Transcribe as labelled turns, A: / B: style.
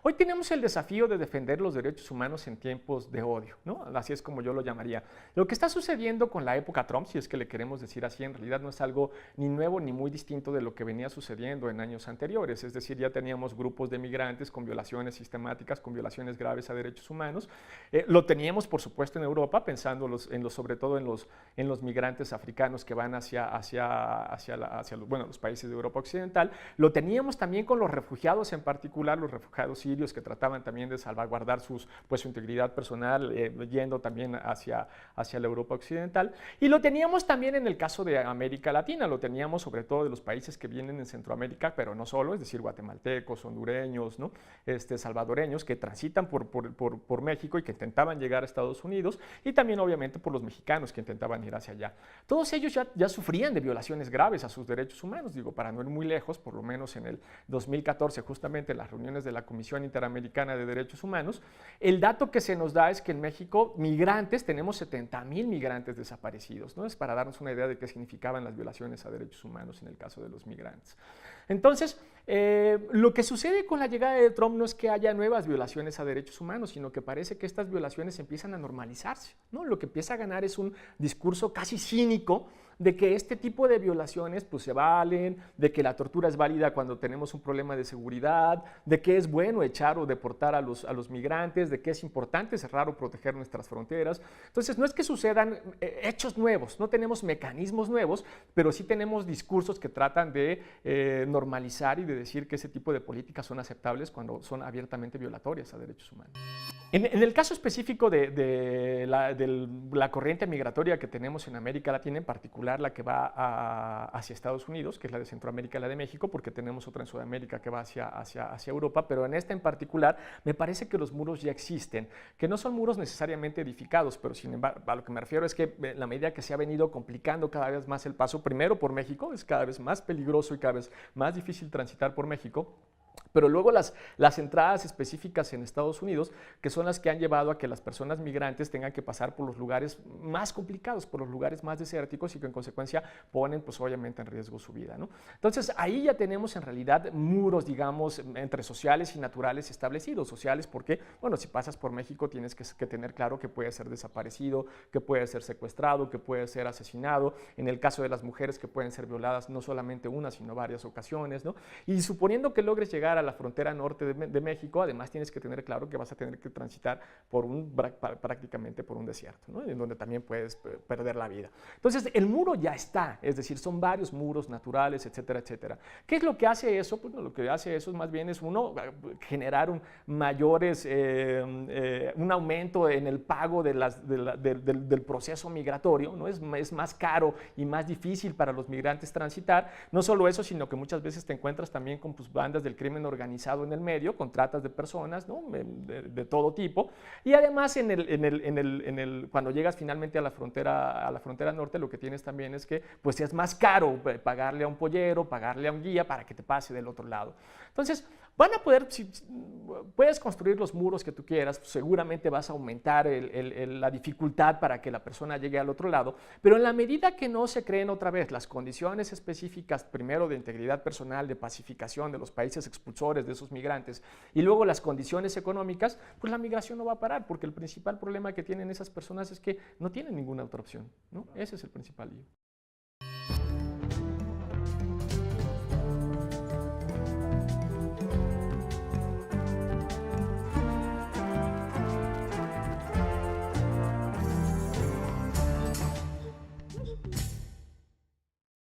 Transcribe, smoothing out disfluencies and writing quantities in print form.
A: Hoy tenemos el desafío de defender los derechos humanos en tiempos de odio, ¿no? Así es como yo lo llamaría. Lo que está sucediendo con la época Trump, si es que le queremos decir así, en realidad no es algo ni nuevo ni muy distinto de lo que venía sucediendo en años anteriores. Es decir, ya teníamos grupos de migrantes con violaciones sistemáticas, con violaciones graves a derechos humanos. Lo teníamos, por supuesto, en Europa, pensando sobre todo en los migrantes africanos que van hacia los países de Europa Occidental. Lo teníamos también con los refugiados, en particular los refugiados sirios que trataban también de salvaguardar su integridad personal, yendo también hacia la Europa Occidental. Y lo teníamos también en el caso de América Latina, lo teníamos sobre todo de los países que vienen en Centroamérica, pero no solo, es decir, guatemaltecos, hondureños, ¿no? Salvadoreños que transitan por México y que intentaban llegar a Estados Unidos, y también obviamente por los mexicanos que intentaban ir hacia allá. Todos ellos ya sufrían de violaciones graves a sus derechos humanos, digo, para no ir muy lejos, por lo menos en el 2014, justamente en las reuniones de la Comisión Interamericana de Derechos Humanos, el dato que se nos da es que en México migrantes, tenemos 70,000 migrantes desaparecidos, ¿no? Es para darnos una idea de qué significaban las violaciones a derechos humanos en el caso de los migrantes. Entonces, lo que sucede con la llegada de Trump no es que haya nuevas violaciones a derechos humanos, sino que parece que estas violaciones empiezan a normalizarse, ¿no? Lo que empieza a ganar es un discurso casi cínico de que este tipo de violaciones pues se valen, de que la tortura es válida cuando tenemos un problema de seguridad, de que es bueno echar o deportar a los migrantes, de que es importante cerrar o proteger nuestras fronteras. Entonces no es que sucedan hechos nuevos, no tenemos mecanismos nuevos, pero sí tenemos discursos que tratan de normalizar y de decir que ese tipo de políticas son aceptables cuando son abiertamente violatorias a derechos humanos. En el caso específico de la corriente migratoria que tenemos en América Latina, en particular la que va hacia Estados Unidos, que es la de Centroamérica y la de México, porque tenemos otra en Sudamérica que va hacia Europa, pero en esta en particular me parece que los muros ya existen, que no son muros necesariamente edificados, pero sin embargo, a lo que me refiero es que en la medida que se ha venido complicando cada vez más el paso, primero por México, es cada vez más peligroso y cada vez más difícil transitar por México, pero luego las entradas específicas en Estados Unidos, que son las que han llevado a que las personas migrantes tengan que pasar por los lugares más complicados, por los lugares más desérticos y que en consecuencia ponen pues obviamente en riesgo su vida, ¿no? Entonces ahí ya tenemos en realidad muros, digamos, entre sociales y naturales establecidos. Sociales porque, bueno, si pasas por México tienes que tener claro que puede ser desaparecido, que puede ser secuestrado, que puede ser asesinado. En el caso de las mujeres que pueden ser violadas no solamente una, sino varias ocasiones, ¿no? Y suponiendo que logres llegar a la frontera norte de México, además tienes que tener claro que vas a tener que transitar prácticamente por un desierto, ¿no? En donde también puedes perder la vida. Entonces, el muro ya está, es decir, son varios muros naturales, etcétera, etcétera. ¿Qué es lo que hace eso? Pues lo que hace eso es más bien generar un aumento en el pago del proceso migratorio, ¿no? Es más caro y más difícil para los migrantes transitar. No solo eso, sino que muchas veces te encuentras también con pues, bandas del crimen organizado en el medio, con tratas de personas, ¿no? de todo tipo, y además cuando llegas finalmente a la frontera norte, lo que tienes también es que pues es más caro pagarle a un pollero, pagarle a un guía para que te pase del otro lado. Entonces, van a poder, puedes construir los muros que tú quieras, seguramente vas a aumentar la dificultad para que la persona llegue al otro lado, pero en la medida que no se creen otra vez las condiciones específicas, primero de integridad personal, de pacificación de los países expulsores de esos migrantes, y luego las condiciones económicas, pues la migración no va a parar, porque el principal problema que tienen esas personas es que no tienen ninguna otra opción, ¿no? Ese es el principal lío.